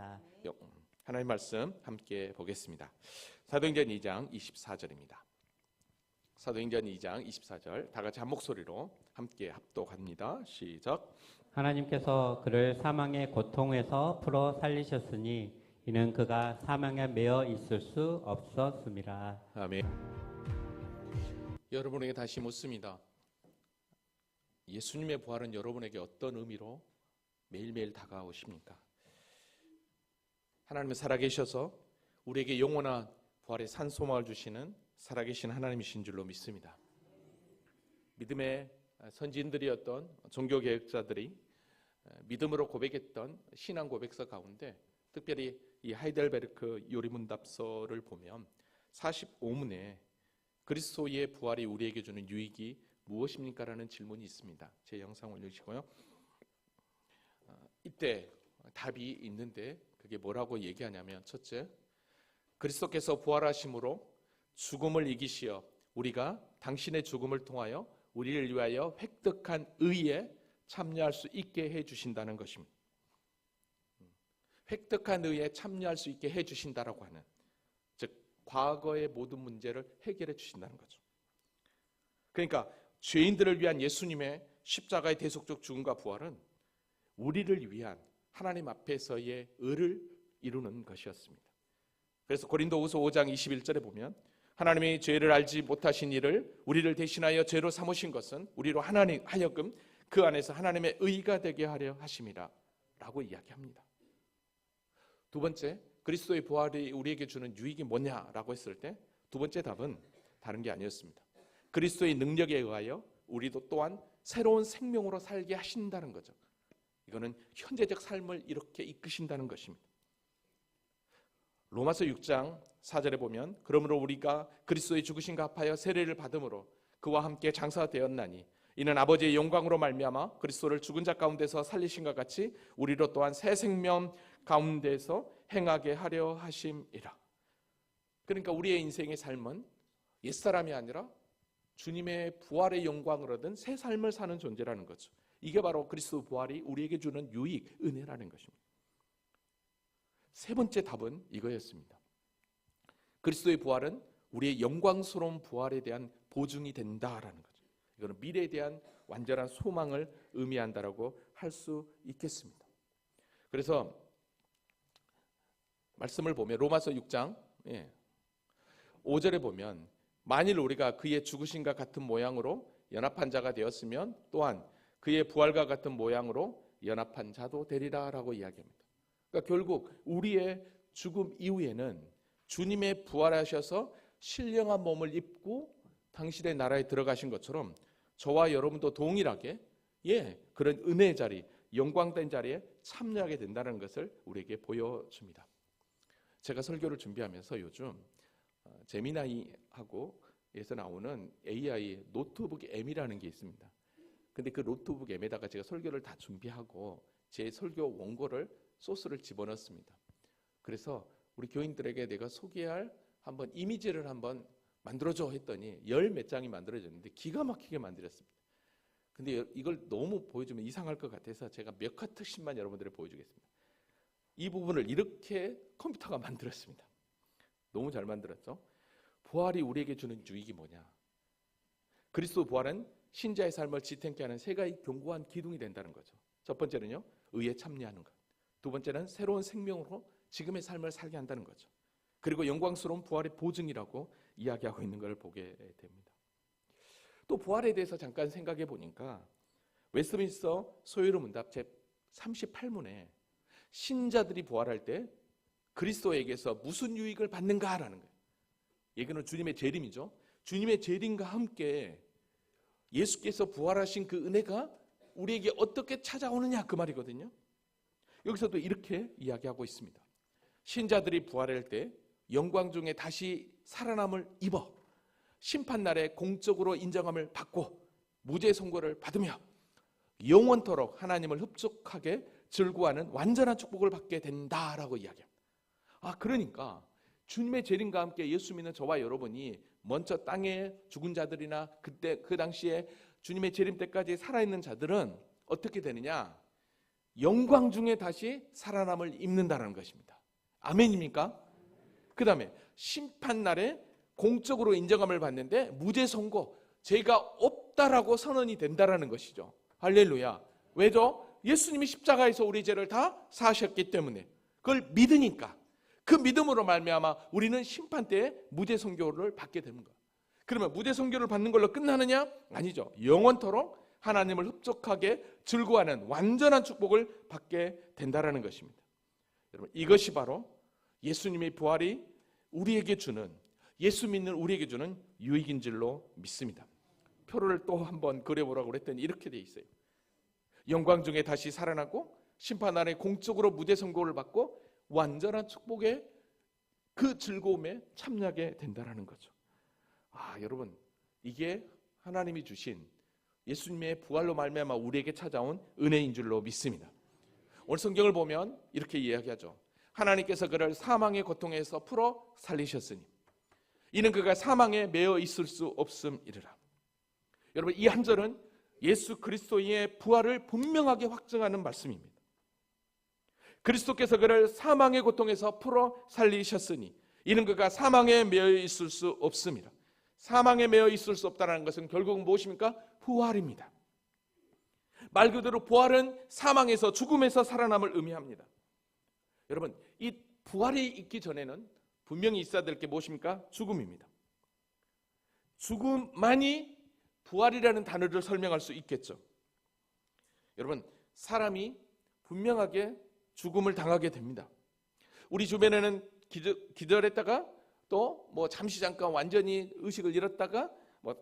것입니다. 하나님 말씀 함께 보겠습니다. 사도행전 2장 24절입니다. 사도행전 2장 24절 다 같이 한 목소리로 함께 합독합니다. 시작. 하나님께서 그를 사망의 고통에서 풀어 살리셨으니 이는 그가 사망에 매여 있을 수 없었습니다. 아멘. 여러분에게 다시 묻습니다. 예수님의 부활은 여러분에게 어떤 의미로 매일매일 다가오십니까? 하나님은 살아계셔서 우리에게 영원한 부활의 산소망을 주시는 살아계신 하나님이신 줄로 믿습니다. 믿음의 선진들이었던 종교개혁자들이 믿음으로 고백했던 신앙 고백서 가운데 특별히 이 하이델베르크 요리문답서를 보면 45문에 그리스도의 부활이 우리에게 주는 유익이 무엇입니까? 라는 질문이 있습니다. 제 영상을 읽으시고요. 이때 답이 있는데 그게 뭐라고 얘기하냐면, 첫째, 그리스도께서 부활하심으로 죽음을 이기시어 우리가 당신의 죽음을 통하여 우리를 위하여 획득한 의에 참여할 수 있게 해주신다는 것입니다. 획득한 의에 참여할 수 있게 해주신다라고 하는, 즉 과거의 모든 문제를 해결해 주신다는 거죠. 그러니까 죄인들을 위한 예수님의 십자가의 대속적 죽음과 부활은 우리를 위한 하나님 앞에서의 의를 이루는 것이었습니다. 그래서 고린도후서 5장 21절에 보면 하나님이 죄를 알지 못하신 이를 우리를 대신하여 죄로 삼으신 것은 우리로 하나님 하여금 그 안에서 하나님의 의가 되게 하려 하심이라 라고 이야기합니다. 두 번째, 그리스도의 부활이 우리에게 주는 유익이 뭐냐라고 했을 때 두 번째 답은 다른 게 아니었습니다. 그리스도의 능력에 의하여 우리도 또한 새로운 생명으로 살게 하신다는 거죠. 이거는 현재적 삶을 이렇게 이끄신다는 것입니다. 로마서 6장 4절에 보면 그러므로 우리가 그리스도의 죽으심과 합하여 세례를 받음으로 그와 함께 장사되었나니 이는 아버지의 영광으로 말미암아 그리스도를 죽은 자 가운데서 살리신과 같이 우리로 또한 새 생명 가운데서 행하게 하려 하심이라. 그러니까 우리의 인생의 삶은 옛사람이 아니라 주님의 부활의 영광을 얻은 새 삶을 사는 존재라는 거죠. 이게 바로 그리스도 부활이 우리에게 주는 유익, 은혜라는 것입니다. 세 번째 답은 이거였습니다. 그리스도의 부활은 우리의 영광스러운 부활에 대한 보증이 된다라는 거죠. 이거는 미래에 대한 완전한 소망을 의미한다라고 할 수 있겠습니다. 그래서 말씀을 보면 로마서 6장 5절에 보면 만일 우리가 그의 죽으심과 같은 모양으로 연합한 자가 되었으면 또한 그의 부활과 같은 모양으로 연합한 자도 되리라 라고 이야기합니다. 그러니까 결국 우리의 죽음 이후에는 주님의 부활하셔서 신령한 몸을 입고 당신의 나라에 들어가신 것처럼 저와 여러분도 동일하게 그런 은혜의 자리, 영광된 자리에 참여하게 된다는 것을 우리에게 보여줍니다. 제가 설교를 준비하면서 요즘 제미나이하고 에서 나오는 AI 노트북 M이라는 게 있습니다. 근데 그 노트북 M에다가 제가 설교를 다 준비하고 제 설교 원고를 소스를 집어넣습니다. 그래서 우리 교인들에게 내가 소개할 한번 이미지를 한번 만들어줘 했더니 열 몇 장이 만들어졌는데 기가 막히게 만들었습니다. 근데 이걸 너무 보여주면 이상할 것 같아서 제가 몇 카트씩만 여러분들에게 보여주겠습니다. 이 부분을 이렇게 컴퓨터가 만들었습니다. 너무 잘 만들었죠? 부활이 우리에게 주는 유익이 뭐냐? 그리스도 부활은 신자의 삶을 지탱케 하는 세 가지 견고한 기둥이 된다는 거죠. 첫 번째는요, 의에 참여하는 것. 두 번째는 새로운 생명으로 지금의 삶을 살게 한다는 거죠. 그리고 영광스러운 부활의 보증이라고 이야기하고 있는 걸 보게 됩니다. 또 부활에 대해서 잠깐 생각해 보니까 웨스트민스터 소요로 문답 제 38문에 신자들이 부활할 때 그리스도에게서 무슨 유익을 받는가라는 거예요. 얘기는 주님의 재림이죠. 주님의 재림과 함께 예수께서 부활하신 그 은혜가 우리에게 어떻게 찾아오느냐 그 말이거든요. 여기서도 이렇게 이야기하고 있습니다. 신자들이 부활할 때 영광 중에 다시 살아남을 입어 심판날에 공적으로 인정함을 받고 무죄 선고를 받으며 영원토록 하나님을 흡족하게 즐거워하는 완전한 축복을 받게 된다라고 이야기합니다. 그러니까 주님의 재림과 함께 예수 믿는 저와 여러분이 먼저 땅에 죽은 자들이나 그때 그 당시에 주님의 재림 때까지 살아있는 자들은 어떻게 되느냐? 영광 중에 다시 살아남을 입는다는 것입니다. 아멘입니까? 그 다음에 심판날에 공적으로 인정함을 받는데 무죄 선고, 죄가 없다라고 선언이 된다라는 것이죠. 할렐루야. 왜죠? 예수님이 십자가에서 우리 죄를 다 사하셨기 때문에, 그걸 믿으니까, 그 믿음으로 말미암아 우리는 심판 때에 무죄 선고를 받게 되는 거예요. 그러면 무죄 선고를 받는 걸로 끝나느냐? 아니죠. 영원토록 하나님을 흡족하게 즐거워하는 완전한 축복을 받게 된다라는 것입니다. 여러분, 이것이 바로 예수님의 부활이 우리에게 주는, 예수 믿는 우리에게 주는 유익인 줄로 믿습니다. 표를 또 한번 그려보라고 그랬더니 이렇게 돼 있어요. 영광 중에 다시 살아나고 심판날에 공적으로 무죄 선고를 받고 완전한 축복의 그 즐거움에 참여하게 된다는 거죠. 여러분, 이게 하나님이 주신 예수님의 부활로 말미암아 우리에게 찾아온 은혜인 줄로 믿습니다. 오늘 성경을 보면 이렇게 이야기하죠. 하나님께서 그를 사망의 고통에서 풀어 살리셨으니 이는 그가 사망에 매여 있을 수 없음이르라. 여러분, 이 한 절은 예수 그리스도의 부활을 분명하게 확증하는 말씀입니다. 그리스도께서 그를 사망의 고통에서 풀어 살리셨으니 이는 그가 사망에 매여 있을 수 없습니다. 사망에 매여 있을 수 없다는 것은 결국은 무엇입니까? 부활입니다. 말 그대로 부활은 사망에서, 죽음에서 살아남을 의미합니다. 여러분, 이 부활이 있기 전에는 분명히 있어야 될 게 무엇입니까? 죽음입니다. 죽음만이 부활이라는 단어를 설명할 수 있겠죠. 여러분, 사람이 분명하게 죽음을 당하게 됩니다. 우리 주변에는 기절했다가 또 잠시 잠깐 완전히 의식을 잃었다가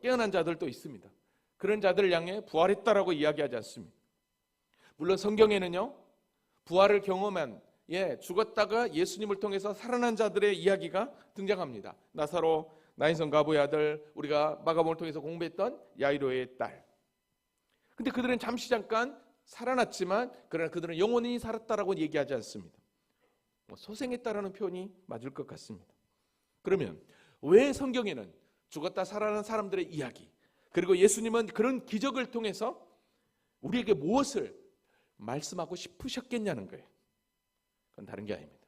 깨어난 자들도 있습니다. 그런 자들을 향해 부활했다라고 이야기하지 않습니다. 물론 성경에는요, 부활을 경험한, 죽었다가 예수님을 통해서 살아난 자들의 이야기가 등장합니다. 나사로, 나인성 가부의 아들, 우리가 마가복음을 통해서 공부했던 야이로의 딸. 근데 그들은 잠시 잠깐 살아났지만 그러나 그들은 영원히 살았다라고 얘기하지 않습니다. 소생했다라는 표현이 맞을 것 같습니다. 그러면 왜 성경에는 죽었다 살아난 사람들의 이야기, 그리고 예수님은 그런 기적을 통해서 우리에게 무엇을 말씀하고 싶으셨겠냐는 거예요. 그건 다른 게 아닙니다.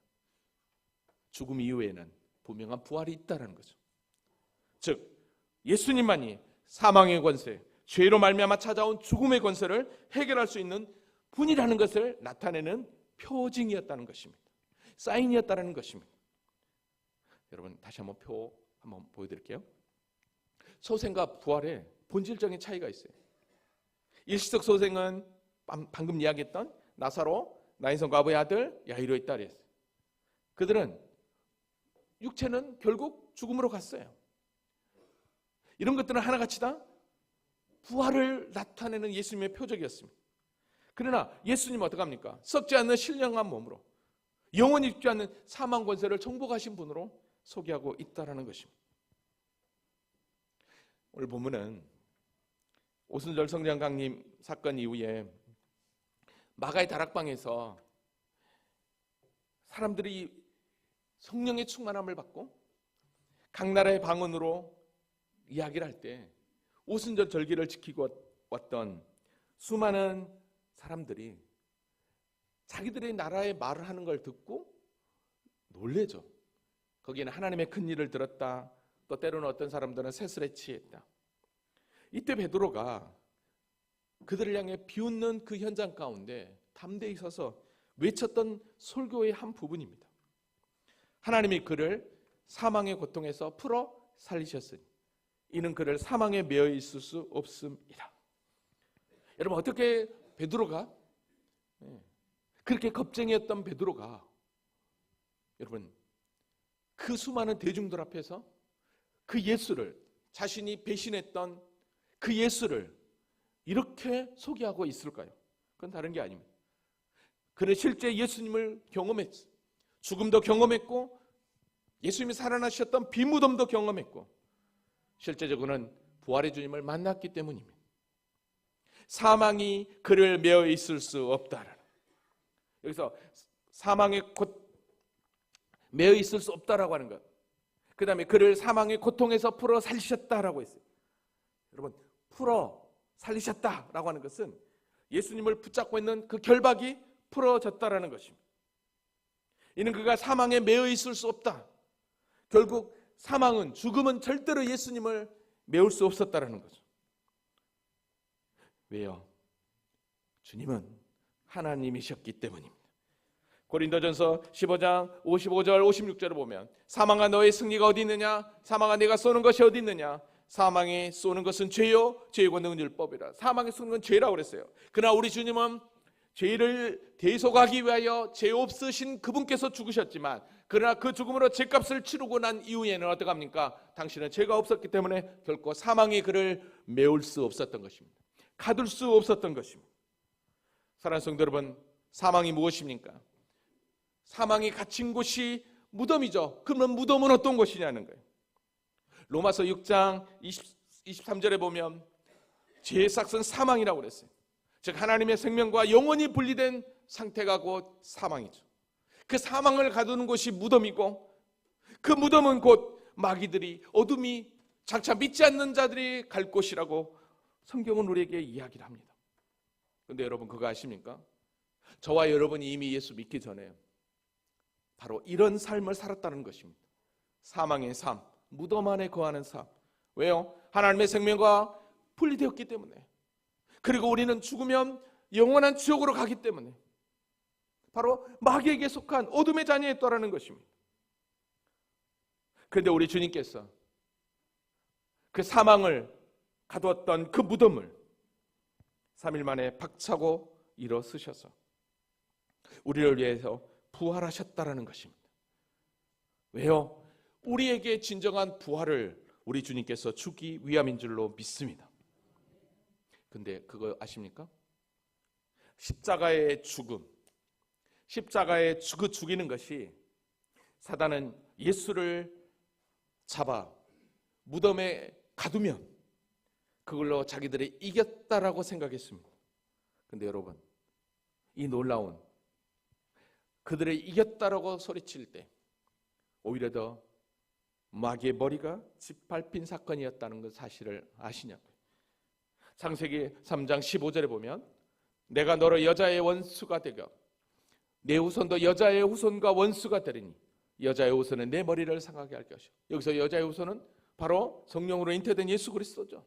죽음 이후에는 분명한 부활이 있다는 거죠. 즉 예수님만이 사망의 권세, 죄로 말미암아 찾아온 죽음의 권세를 해결할 수 있는 분이라는 것을 나타내는 표징이었다는 것입니다. 사인이었다는 것입니다. 여러분, 다시 한번 표 한번 보여드릴게요. 소생과 부활에 본질적인 차이가 있어요. 일시적 소생은 방금 이야기했던 나사로, 나인성 과부의 아들, 야이로의 딸이었어요. 그들은 육체는 결국 죽음으로 갔어요. 이런 것들은 하나같이 다 부활을 나타내는 예수님의 표적이었습니다. 그러나 예수님은 어떡합니까? 썩지 않는 신령한 몸으로 영원히 죽지 않는 사망 권세를 정복하신 분으로 소개하고 있다는 것입니다. 오늘 본문은 오순절 성령 강림 사건 이후에 마가의 다락방에서 사람들이 성령의 충만함을 받고 각 나라의 방언으로 이야기를 할 때 오순절 절기를 지키고 왔던 수많은 사람들이 자기들의 나라의 말을 하는 걸 듣고 놀래죠. 거기에는 하나님의 큰 일을 들었다, 또 때로는 어떤 사람들은 세술에 취했다. 이때 베드로가 그들을 향해 비웃는 그 현장 가운데 담대히 서서 외쳤던 설교의 한 부분입니다. 하나님이 그를 사망의 고통에서 풀어 살리셨으니 이는 그를 사망에 매여 있을 수 없음이라. 여러분, 어떻게 베드로가, 그렇게 겁쟁이였던 베드로가, 여러분, 그 수많은 대중들 앞에서 그 예수를, 자신이 배신했던 그 예수를 이렇게 소개하고 있을까요? 그건 다른 게 아닙니다. 그는 실제 예수님을 경험했죠. 죽음도 경험했고 예수님이 살아나셨던 비무덤도 경험했고 실제적으로는 부활의 주님을 만났기 때문입니다. 사망이 그를 매어 있을 수 없다라는, 여기서 사망에 매어 있을 수 없다라고 하는 것, 그 다음에 그를 사망의 고통에서 풀어 살리셨다라고 했어요. 여러분, 풀어 살리셨다라고 하는 것은 예수님을 붙잡고 있는 그 결박이 풀어졌다라는 것입니다. 이는 그가 사망에 매여 있을 수 없다. 결국 사망은, 죽음은 절대로 예수님을 메울 수 없었다라는 거죠. 왜요? 주님은 하나님이셨기 때문입니다. 고린도전서 15장 55절 56절을 보면 사망아 너의 승리가 어디 있느냐? 사망아 네가 쏘는 것이 어디 있느냐? 사망이 쏘는 것은 죄요 죄의 권능은 율법이라. 사망이 쏘는 건 죄라고 그랬어요. 그러나 우리 주님은 죄를 대속하기 위하여 죄 없으신 그분께서 죽으셨지만, 그러나 그 죽음으로 죄값을 치르고 난 이후에는 어떡합니까? 당신은 죄가 없었기 때문에 결코 사망이 그를 메울 수 없었던 것입니다. 가둘 수 없었던 것입니다. 사랑하는 성도 여러분, 사망이 무엇입니까? 사망이 갇힌 곳이 무덤이죠. 그러면 무덤은 어떤 곳이냐는 거예요. 로마서 6장 23절에 보면 죄의 삭은 사망이라고 그랬어요. 즉 하나님의 생명과 영원히 분리된 상태가 곧 사망이죠. 그 사망을 가두는 곳이 무덤이고, 그 무덤은 곧 마귀들이, 어둠이, 장차 믿지 않는 자들이 갈 곳이라고 성경은 우리에게 이야기를 합니다. 그런데 여러분 그거 아십니까? 저와 여러분이 이미 예수 믿기 전에 바로 이런 삶을 살았다는 것입니다. 사망의 삶, 무덤 안에 거하는 삶. 왜요? 하나님의 생명과 분리되었기 때문에. 그리고 우리는 죽으면 영원한 지옥으로 가기 때문에 바로 마귀에게 속한 어둠의 자녀였다라는 것입니다. 그런데 우리 주님께서 그 사망을 가두었던 그 무덤을 3일 만에 박차고 일어서셔서 우리를 위해서 부활하셨다라는 것입니다. 왜요? 우리에게 진정한 부활을 우리 주님께서 주기 위함인 줄로 믿습니다. 근데 그거 아십니까? 십자가의 죽음, 십자가의 죽이는 것이, 사단은 예수를 잡아 무덤에 가두면 그걸로 자기들이 이겼다라고 생각했습니다. 근데 여러분, 이 놀라운 그들의 이겼다라고 소리칠 때 오히려 더 마귀의 머리가 짓밟힌 사건이었다는 그 사실을 아시냐고요. 창세기 3장 15절에 보면 내가 너로 여자의 원수가 되고 내 후손도 여자의 후손과 원수가 되리니 여자의 후손은 내 머리를 상하게 할 것이요. 여기서 여자의 후손은 바로 성령으로 잉태된 예수 그리스도죠.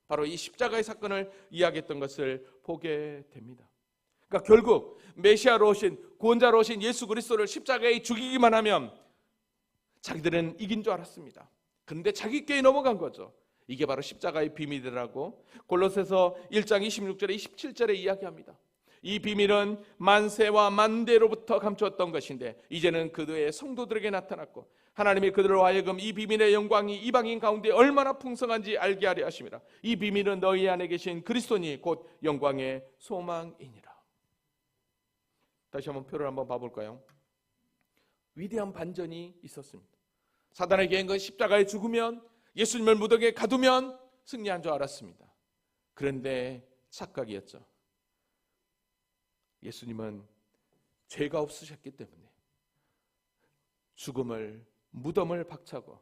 바로 이 십자가의 사건을 이야기했던 것을 보게 됩니다. 그러니까 결국 메시아로 오신, 구원자로 오신 예수 그리스도를 십자가에 죽이기만 하면 자기들은 이긴 줄 알았습니다. 그런데 자기께 넘어간 거죠. 이게 바로 십자가의 비밀이라고 골로새서 1장 26절에 27절에 이야기합니다. 이 비밀은 만세와 만대로부터 감추었던 것인데 이제는 그들의 성도들에게 나타났고 하나님이 그들로 하여금 이 비밀의 영광이 이방인 가운데 얼마나 풍성한지 알게 하려 하심이라. 이 비밀은 너희 안에 계신 그리스도니 곧 영광의 소망이니라. 다시 한번 표를 한번 봐볼까요? 위대한 반전이 있었습니다. 사단의 계획은 십자가에 죽으면, 예수님을 무덤에 가두면 승리한 줄 알았습니다. 그런데 착각이었죠. 예수님은 죄가 없으셨기 때문에 죽음을, 무덤을 박차고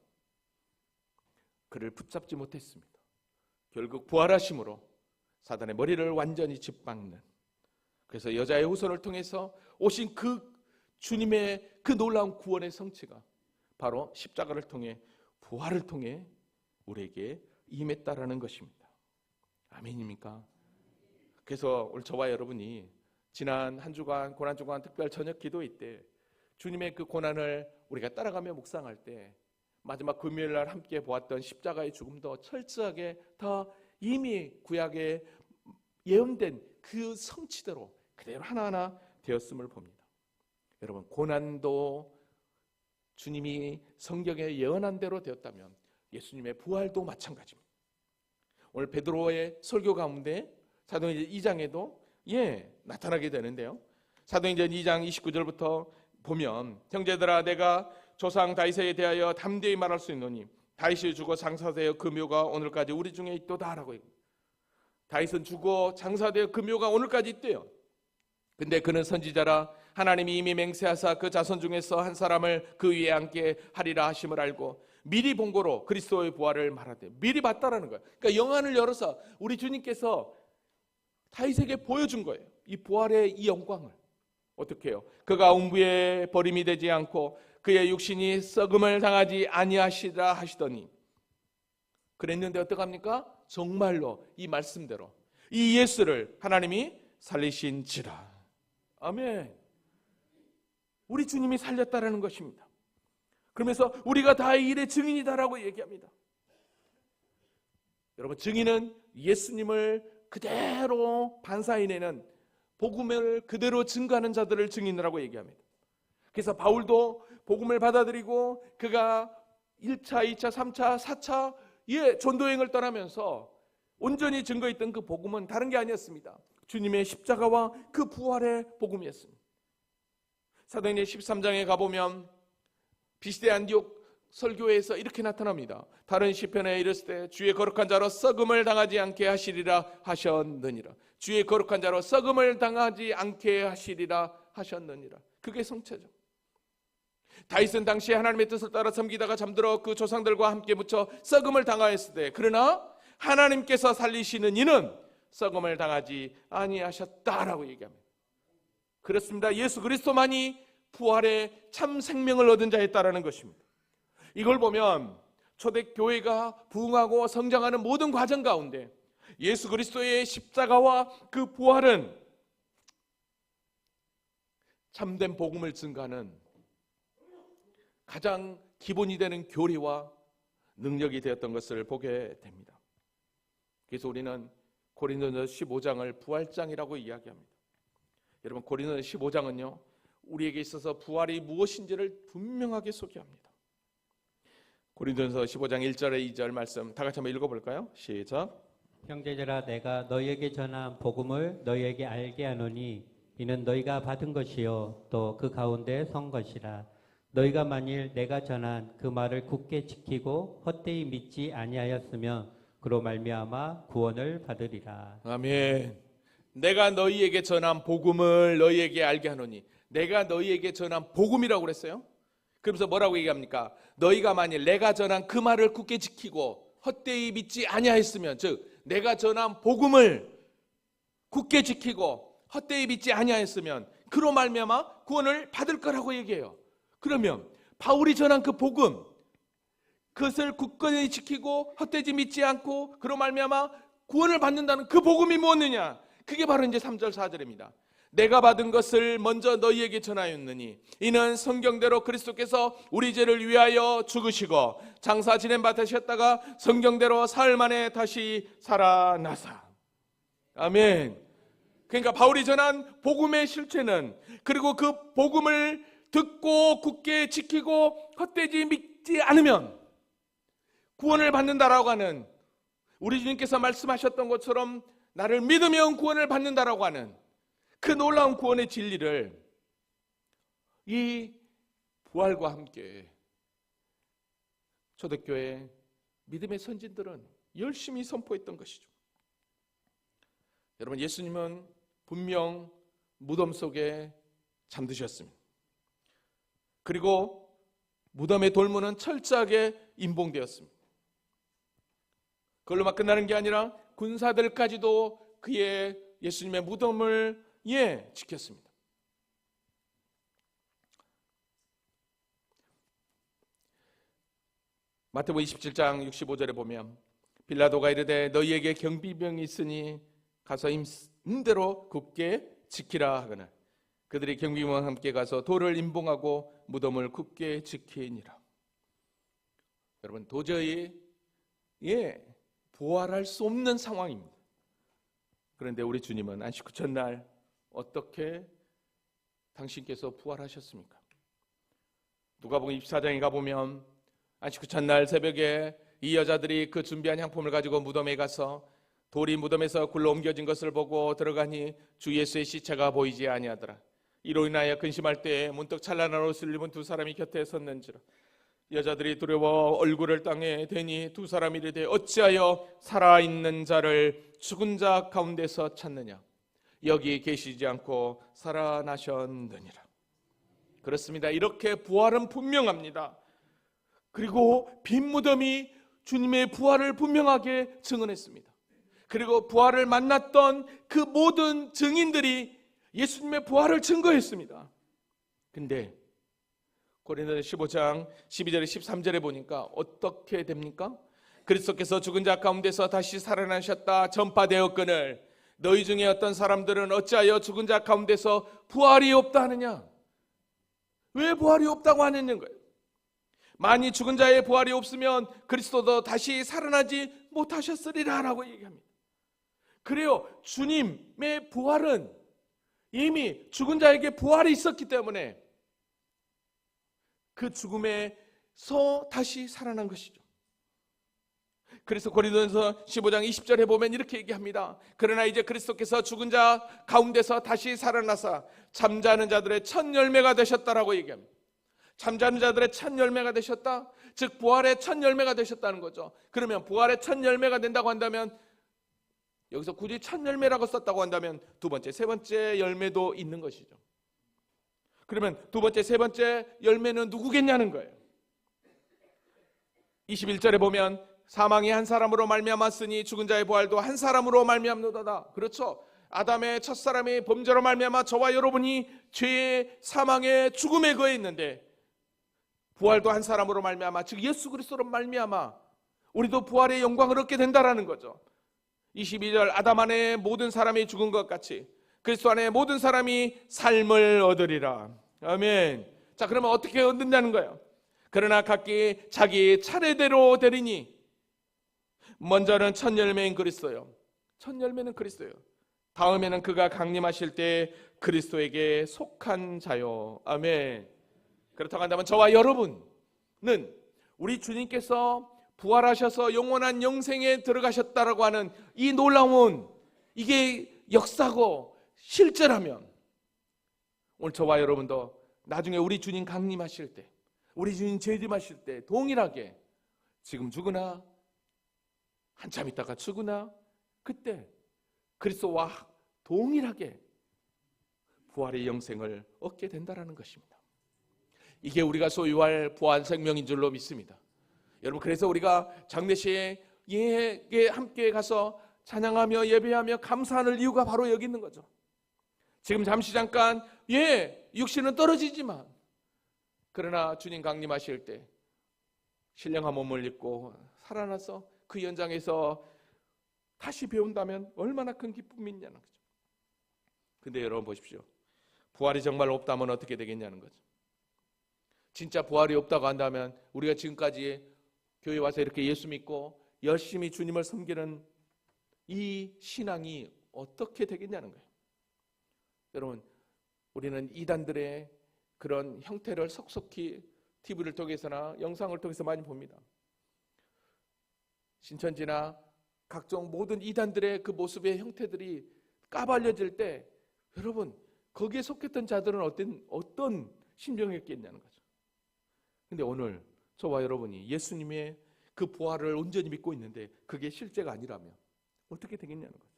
그를 붙잡지 못했습니다. 결국 부활하심으로 사단의 머리를 완전히 짓밟는, 그래서 여자의 후손을 통해서 오신 그 주님의 그 놀라운 구원의 성취가 바로 십자가를 통해, 부활을 통해 우리에게 임했다라는 것입니다. 아멘입니까? 그래서 오늘 저와 여러분이 지난 한 주간, 고난주간 특별 저녁 기도회 때 주님의 그 고난을 우리가 따라가며 묵상할 때 마지막 금요일 날 함께 보았던 십자가의 죽음도 철저하게 더 이미 구약에 예언된 그 성취대로 그대로 하나하나 되었음을 봅니다. 여러분, 고난도 주님이 성경에 예언한 대로 되었다면 예수님의 부활도 마찬가지입니다. 오늘 베드로의 설교 가운데 사도행전 2장에도 나타나게 되는데요. 사도행전 2장 29절부터 보면 형제들아 내가 조상 다윗에 대하여 담대히 말할 수 있노니 다윗이 죽어 장사되어 그 묘가 오늘까지 우리 중에 있도다라고. 다윗은 죽어 장사되어 그 묘가 오늘까지 있대요. 근데 그는 선지자라 하나님이 이미 맹세하사 그 자손 중에서 한 사람을 그 위에 앉게 하리라 하심을 알고 미리 본 거로 그리스도의 부활을 말하되, 미리 봤다라는 거예요. 그러니까 영안을 열어서 우리 주님께서 다윗에게 보여준 거예요. 이 부활의 이 영광을. 어떻게 해요? 그가 음부에 버림이 되지 않고 그의 육신이 썩음을 당하지 아니하시라 하시더니, 그랬는데 어떡합니까? 정말로 이 말씀대로 이 예수를 하나님이 살리신지라. 아멘. 우리 주님이 살렸다라는 것입니다. 그러면서 우리가 다 이 일의 증인이다라고 얘기합니다. 여러분, 증인은 예수님을 그대로 반사해내는, 복음을 그대로 증거하는 자들을 증인이라고 얘기합니다. 그래서 바울도 복음을 받아들이고 그가 1차, 2차, 3차, 4차 전도여행을 떠나면서 온전히 증거했던 그 복음은 다른 게 아니었습니다. 주님의 십자가와 그 부활의 복음이었습니다. 사도행전 13장에 가보면 비시대 안디옥 설교에서 이렇게 나타납니다. 다른 시편에 이르시되 주의 거룩한 자로 썩음을 당하지 않게 하시리라 하셨느니라. 주의 거룩한 자로 썩음을 당하지 않게 하시리라 하셨느니라. 그게 성체죠. 다윗은 당시에 하나님의 뜻을 따라 섬기다가 잠들어 그 조상들과 함께 묻혀 썩음을 당하였을 때, 그러나 하나님께서 살리시는 이는 썩음을 당하지 아니하셨다라고 얘기합니다. 그렇습니다. 예수 그리스도만이 부활의 참 생명을 얻은 자였다라는 것입니다. 이걸 보면 초대교회가 부흥하고 성장하는 모든 과정 가운데 예수 그리스도의 십자가와 그 부활은 참된 복음을 증거하는 가장 기본이 되는 교리와 능력이 되었던 것을 보게 됩니다. 그래서 우리는 고린도전서 15장을 부활장이라고 이야기합니다. 여러분, 고린도전서 15장은요, 우리에게 있어서 부활이 무엇인지를 분명하게 소개합니다. 고린도전서 15장 1절에 2절 말씀 다 같이 한번 읽어볼까요? 시작. 형제들아, 내가 너희에게 전한 복음을 너희에게 알게 하노니 이는 너희가 받은 것이요 또 그 가운데 선 것이라. 너희가 만일 내가 전한 그 말을 굳게 지키고 헛되이 믿지 아니하였으면 그로 말미암아 구원을 받으리라. 아멘. 내가 너희에게 전한 복음을 너희에게 알게 하노니, 내가 너희에게 전한 복음이라고 그랬어요. 그러면서 뭐라고 얘기합니까? 너희가 만일 내가 전한 그 말을 굳게 지키고 헛되이 믿지 아니하였으면, 즉 내가 전한 복음을 굳게 지키고 헛되이 믿지 아니하였으면 그로 말미암아 구원을 받을 거라고 얘기해요. 그러면 바울이 전한 그 복음, 그것을 굳건히 지키고 헛되이 믿지 않고 그로 말미암아 구원을 받는다는 그 복음이 무엇이냐? 그게 바로 이제 3절 4절입니다. 내가 받은 것을 먼저 너희에게 전하였느니 이는 성경대로 그리스도께서 우리 죄를 위하여 죽으시고 장사 지낸 바 되셨다가 성경대로 사흘 만에 다시 살아나사. 아멘. 그러니까 바울이 전한 복음의 실체는, 그리고 그 복음을 듣고 굳게 지키고 헛되이 믿지 않으면 구원을 받는다라고 하는, 우리 주님께서 말씀하셨던 것처럼 나를 믿으면 구원을 받는다라고 하는 그 놀라운 구원의 진리를 이 부활과 함께 초대교회 믿음의 선진들은 열심히 선포했던 것이죠. 여러분, 예수님은 분명 무덤 속에 잠드셨습니다. 그리고 무덤의 돌문은 철저하게 임봉되었습니다. 그걸로만 끝나는 게 아니라 군사들까지도 그의 예수님의 무덤을 지켰습니다. 마태복음 27장 65절에 보면 빌라도가 이르되 너희에게 경비병이 있으니 가서 임대로 굳게 지키라 하거늘 그들이 경비병과 함께 가서 돌을 임봉하고 무덤을 굳게 지키니라. 여러분, 도저히 부활할 수 없는 상황입니다. 그런데 우리 주님은 안식 후 첫날 어떻게 당신께서 부활하셨습니까? 누가복음 24장에 가보면 안식 후 첫날 새벽에 이 여자들이 그 준비한 향품을 가지고 무덤에 가서 돌이 무덤에서 굴러 옮겨진 것을 보고 들어가니 주 예수의 시체가 보이지 아니하더라. 이로 인하여 근심할 때에 문득 찬란한 옷을 입은 두 사람이 곁에 섰는지라. 여자들이 두려워 얼굴을 땅에 대니 두 사람이 이르되 어찌하여 살아있는 자를 죽은 자 가운데서 찾느냐? 여기 계시지 않고 살아나셨느니라. 그렇습니다. 이렇게 부활은 분명합니다. 그리고 빈 무덤이 주님의 부활을 분명하게 증언했습니다. 그리고 부활을 만났던 그 모든 증인들이 예수님의 부활을 증거했습니다. 근데 고린도서 15장 12절에 13절에 보니까 어떻게 됩니까? 그리스도께서 죽은 자 가운데서 다시 살아나셨다 전파되었거늘 너희 중에 어떤 사람들은 어찌하여 죽은 자 가운데서 부활이 없다 하느냐? 왜 부활이 없다고 하는 거예요? 만일 죽은 자의 부활이 없으면 그리스도도 다시 살아나지 못하셨으리라 라고 얘기합니다. 그래요, 주님의 부활은 이미 죽은 자에게 부활이 있었기 때문에 그 죽음에서 다시 살아난 것이죠. 그래서 고린도전서 15장 20절에 보면 이렇게 얘기합니다. 그러나 이제 그리스도께서 죽은 자 가운데서 다시 살아나사 잠자는 자들의 첫 열매가 되셨다라고 얘기합니다. 잠자는 자들의 첫 열매가 되셨다, 즉 부활의 첫 열매가 되셨다는 거죠. 그러면 부활의 첫 열매가 된다고 한다면, 여기서 굳이 첫 열매라고 썼다고 한다면 두 번째, 세 번째 열매도 있는 것이죠. 그러면 두 번째, 세 번째 열매는 누구겠냐는 거예요. 21절에 보면 사망이 한 사람으로 말미암았으니 죽은 자의 부활도 한 사람으로 말미암노다다. 그렇죠. 아담의 첫사람이 범죄로 말미암아 저와 여러분이 죄의 사망의 죽음에 거해 있는데 부활도 한 사람으로 말미암아, 즉 예수 그리스도로 말미암아 우리도 부활의 영광을 얻게 된다라는 거죠. 22절 아담 안에 모든 사람이 죽은 것 같이 그리스도 안에 모든 사람이 삶을 얻으리라. 아멘. 자, 그러면 어떻게 얻는다는 거예요? 그러나 각기 자기 차례대로 되리니 먼저는 첫 열매인 그리스도요. 첫 열매는 그리스도요. 다음에는 그가 강림하실 때 그리스도에게 속한 자요. 아멘. 그렇다고 한다면 저와 여러분은 우리 주님께서 부활하셔서 영원한 영생에 들어가셨다라고 하는 이 놀라운 이게 역사고 실제라면 오늘 저와 여러분도 나중에 우리 주님 강림하실 때, 우리 주님 재림하실 때 동일하게 지금 죽으나 한참 있다가 죽으나 그때 그리스도와 동일하게 부활의 영생을 얻게 된다라는 것입니다. 이게 우리가 소유할 부활 생명인 줄로 믿습니다. 여러분, 그래서 우리가 장례식에 함께 가서 찬양하며 예배하며 감사하는 이유가 바로 여기 있는 거죠. 지금 잠시 잠깐 육신은 떨어지지만 그러나 주님 강림하실 때 신령한 몸을 입고 살아나서 그 현장에서 다시 배운다면 얼마나 큰 기쁨이 있냐는 거죠. 근데 여러분 보십시오. 부활이 정말 없다면 어떻게 되겠냐는 거죠. 진짜 부활이 없다고 한다면 우리가 지금까지 교회 와서 이렇게 예수 믿고 열심히 주님을 섬기는 이 신앙이 어떻게 되겠냐는 거예요. 여러분, 우리는 이단들의 그런 형태를 속속히 TV를 통해서나 영상을 통해서 많이 봅니다. 신천지나 각종 모든 이단들의 그 모습의 형태들이 까발려질 때 여러분, 거기에 속했던 자들은 어떤 심정이었겠냐는 거죠. 근데 오늘 저와 여러분이 예수님의 그 부활을 온전히 믿고 있는데 그게 실제가 아니라면 어떻게 되겠냐는 거죠.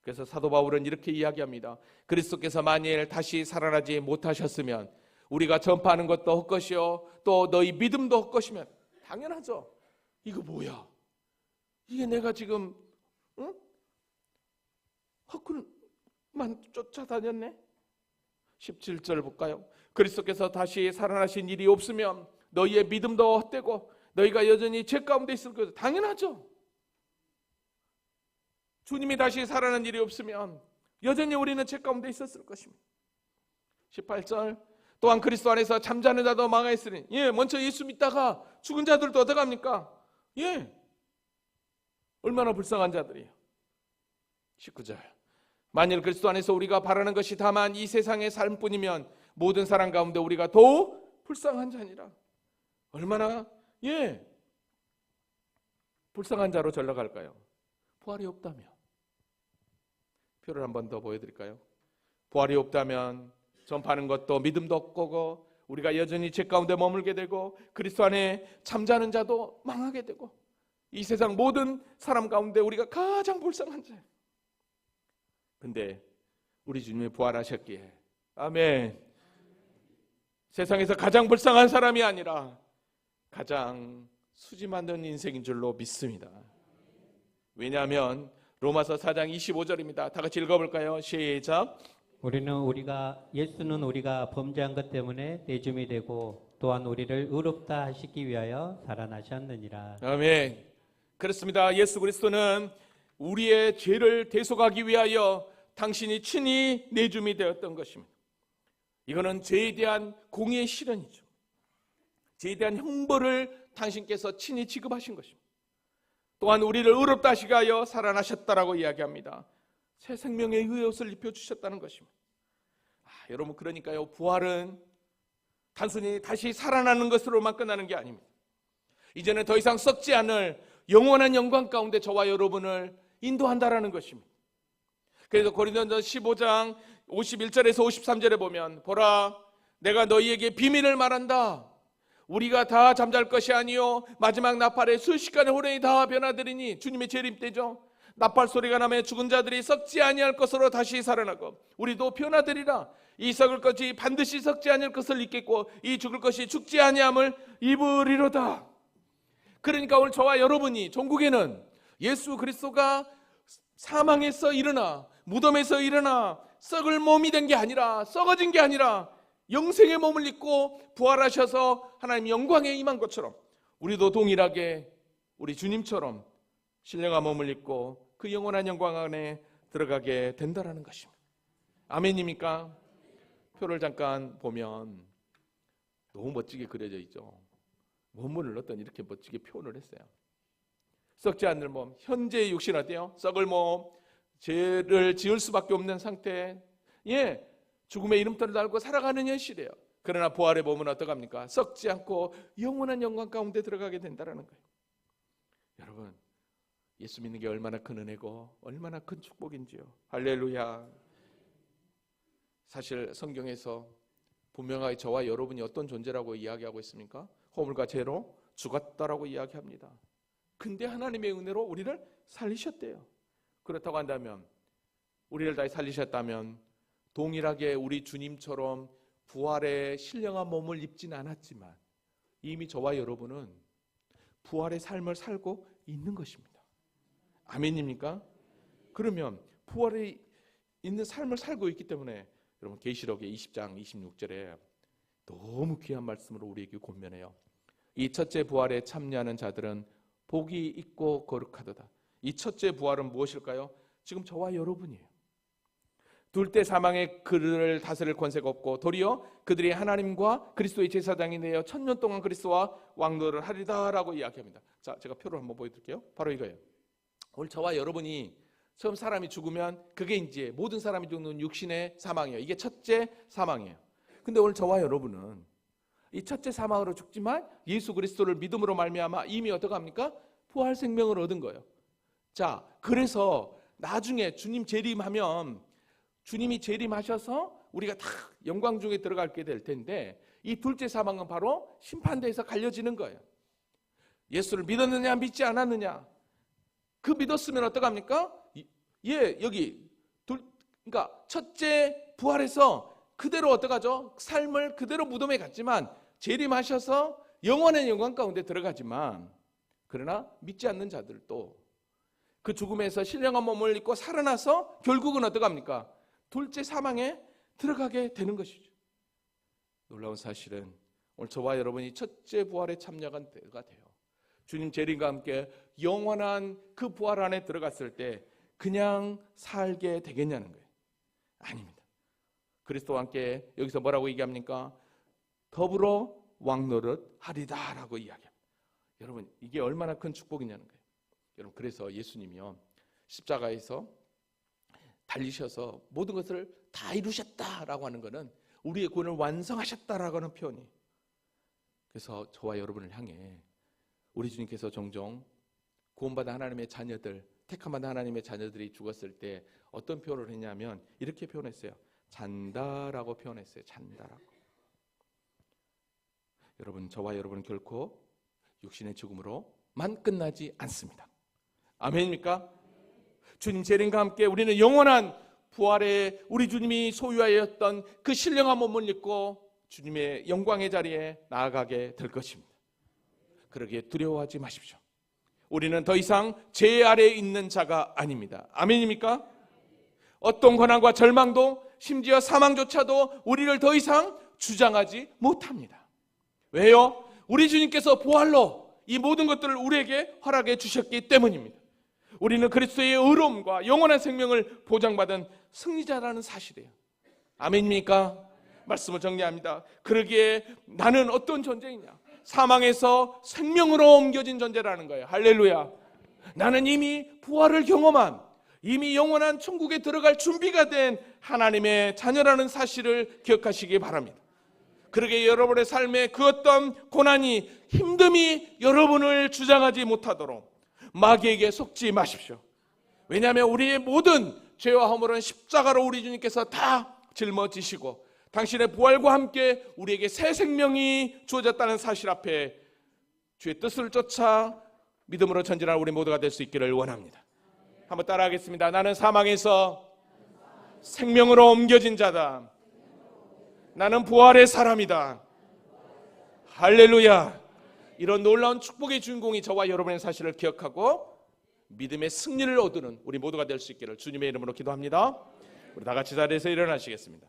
그래서 사도 바울은 이렇게 이야기합니다. 그리스도께서 만일 다시 살아나지 못하셨으면 우리가 전파하는 것도 헛것이요 또 너희 믿음도 헛것이면, 당연하죠. 이거 뭐야? 이게 내가 지금 헛구만 쫓아다녔네? 17절 볼까요? 그리스도께서 다시 살아나신 일이 없으면 너희의 믿음도 헛되고 너희가 여전히 죄 가운데 있을 것이다. 당연하죠. 주님이 다시 살아난 일이 없으면 여전히 우리는 죄 가운데 있었을 것입니다. 18절 또한 그리스도 안에서 잠자는 자도 망하였으니, 먼저 예수 믿다가 죽은 자들도 어떡합니까? 얼마나 불쌍한 자들이에요. 19절 만일 그리스도 안에서 우리가 바라는 것이 다만 이 세상의 삶뿐이면 모든 사람 가운데 우리가 더욱 불쌍한 자니라. 얼마나 불쌍한 자로 전락할까요? 부활이 없다면. 표를 한 번 더 보여드릴까요? 부활이 없다면 전파하는 것도 믿음도 없고 우리가 여전히 죄 가운데 머물게 되고 그리스도 안에 잠자는 자도 망하게 되고 이 세상 모든 사람 가운데 우리가 가장 불쌍한 자예요. 근데 우리 주님이 부활하셨기에, 아멘, 세상에서 가장 불쌍한 사람이 아니라 가장 수지 만든 인생인 줄로 믿습니다. 왜냐하면 로마서 4장 25절입니다. 다 같이 읽어볼까요? 시작. 예수는 우리가 범죄한 것 때문에 내줌이 되고 또한 우리를 의롭다 하시기 위하여 살아나셨느니라. 아멘. 그렇습니다. 예수 그리스도는 우리의 죄를 대속하기 위하여 당신이 친히 내줌이 되었던 것입니다. 이거는 죄에 대한 공의의 실현이죠. 죄에 대한 형벌을 당신께서 친히 지급하신 것입니다. 또한 우리를 의롭다 하시기 위하여 살아나셨다라고 이야기합니다. 새 생명의 의옷을 입혀주셨다는 것입니다. 여러분, 그러니까요, 부활은 단순히 다시 살아나는 것으로만 끝나는 게 아닙니다. 이제는 더 이상 썩지 않을 영원한 영광 가운데 저와 여러분을 인도한다라는 것입니다. 그래서 고린도전서 15장 51절에서 53절에 보면, 보라, 내가 너희에게 비밀을 말한다. 우리가 다 잠잘 것이 아니요 마지막 나팔에 순식간에 호련히 다 변화되리니, 주님의 재림 때죠. 나팔 소리가 나며 죽은 자들이 썩지 아니할 것으로 다시 살아나고 우리도 변화되리라. 이 썩을 것이 반드시 썩지 아니할 것을 입겠고 이 죽을 것이 죽지 아니함을 입으리로다. 그러니까 오늘 저와 여러분이, 종국에는 예수 그리스도가 사망에서 일어나, 무덤에서 일어나 썩을 몸이 된 게 아니라, 썩어진 게 아니라 영생의 몸을 입고 부활하셔서 하나님 영광에 임한 것처럼, 우리도 동일하게 우리 주님처럼 신령한 몸을 입고 그 영원한 영광 안에 들어가게 된다라는 것입니다. 아멘입니까? 표를 잠깐 보면 너무 멋지게 그려져 있죠. 원문을 어떤 이렇게 멋지게 표현을 했어요. 썩지 않는 몸, 현재의 육신 어때요? 썩을 몸, 죄를 지을 수밖에 없는 상태, 죽음의 이름터를 달고 살아가는 현실이에요. 그러나 부활의 몸은 어떡합니까? 썩지 않고 영원한 영광 가운데 들어가게 된다는 거예요. 여러분, 예수 믿는 게 얼마나 큰 은혜고 얼마나 큰 축복인지요. 할렐루야. 사실 성경에서 분명하게 저와 여러분이 어떤 존재라고 이야기하고 있습니까? 허물과 죄로 죽었다라고 이야기합니다. 근데 하나님의 은혜로 우리를 살리셨대요. 그렇다고 한다면, 우리를 다 살리셨다면 동일하게 우리 주님처럼 부활의 신령한 몸을 입진 않았지만 이미 저와 여러분은 부활의 삶을 살고 있는 것입니다. 아멘입니까? 그러면 부활에 있는 삶을 살고 있기 때문에 여러분, 계시록의 20장 26절에 너무 귀한 말씀으로 우리에게 권면해요. 이 첫째 부활에 참여하는 자들은 복이 있고 거룩하도다. 이 첫째 부활은 무엇일까요? 지금 저와 여러분이에요. 둘째 사망의 그들을 다스릴 권세가 없고 도리어 그들이 하나님과 그리스도의 제사장이 되어 1000년 동안 그리스도와 왕노를 하리다라고 이야기합니다. 자, 제가 표를 한번 보여드릴게요. 바로 이거예요. 오늘 저와 여러분이 처음 사람이 죽으면 그게 이제 모든 사람이 죽는 육신의 사망이에요. 이게 첫째 사망이에요. 근데 오늘 저와 여러분은 이 첫째 사망으로 죽지만 예수 그리스도를 믿음으로 말미암아 이미 어떡합니까? 부활 생명을 얻은 거예요. 자, 그래서 나중에 주님 재림하면, 주님이 재림하셔서 우리가 다 영광 중에 들어가게 될 텐데, 이 둘째 사망은 바로 심판대에서 갈려지는 거예요. 예수를 믿었느냐 믿지 않았느냐. 그 믿었으면 어떡합니까? 그러니까 첫째 부활해서 그대로 어떡하죠? 삶을 그대로 무덤에 갔지만 재림하셔서 영원한 영광 가운데 들어가지만, 그러나 믿지 않는 자들도 그 죽음에서 신령한 몸을 입고 살아나서 결국은 어떡합니까? 둘째 사망에 들어가게 되는 것이죠. 놀라운 사실은 오늘 저와 여러분이 첫째 부활에 참여한 때가 돼요. 주님 재림과 함께 영원한 그 부활 안에 들어갔을 때 그냥 살게 되겠냐는 거예요. 아닙니다. 그리스도와 함께 여기서 뭐라고 얘기합니까? 더불어 왕노릇 하리다라고 이야기합니다. 여러분, 이게 얼마나 큰 축복이냐는 거예요. 여러분, 그래서 예수님이요, 십자가에서 달리셔서 모든 것을 다 이루셨다라고 하는 것은 우리의 구원을 완성하셨다라고 하는 표현이. 그래서 저와 여러분을 향해 우리 주님께서 종종 구원받은 하나님의 자녀들, 택함받은 하나님의 자녀들이 죽었을 때 어떤 표현을 했냐면 이렇게 표현했어요. 잔다라고 표현했어요. 잔다라고. 여러분, 저와 여러분은 결코 육신의 죽음으로만 끝나지 않습니다. 아멘입니까? 주님 재림과 함께 우리는 영원한 부활에 우리 주님이 소유하였던 그 신령한 몸을 입고 주님의 영광의 자리에 나아가게 될 것입니다. 그러기에 두려워하지 마십시오. 우리는 더 이상 죄 아래에 있는 자가 아닙니다. 아멘입니까? 어떤 고난과 절망도 심지어 사망조차도 우리를 더 이상 주장하지 못합니다. 왜요? 우리 주님께서 부활로 이 모든 것들을 우리에게 허락해 주셨기 때문입니다. 우리는 그리스도의 의로움과 영원한 생명을 보장받은 승리자라는 사실이에요. 아멘입니까? 말씀을 정리합니다. 그러기에 나는 어떤 존재이냐? 사망에서 생명으로 옮겨진 존재라는 거예요. 할렐루야. 나는 이미 부활을 경험한, 이미 영원한 천국에 들어갈 준비가 된 하나님의 자녀라는 사실을 기억하시기 바랍니다. 그러기에 여러분의 삶에 그 어떤 고난이, 힘듦이 여러분을 주장하지 못하도록 마귀에게 속지 마십시오. 왜냐하면 우리의 모든 죄와 허물은 십자가로 우리 주님께서 다 짊어지시고 당신의 부활과 함께 우리에게 새 생명이 주어졌다는 사실 앞에 주의 뜻을 쫓아 믿음으로 전진할 우리 모두가 될 수 있기를 원합니다. 한번 따라하겠습니다. 나는 사망에서 생명으로 옮겨진 자다. 나는 부활의 사람이다. 할렐루야. 이런 놀라운 축복의 주인공이 저와 여러분의 사실을 기억하고 믿음의 승리를 얻는 우리 모두가 될 수 있기를 주님의 이름으로 기도합니다. 우리 다 같이 자리에서 일어나시겠습니다.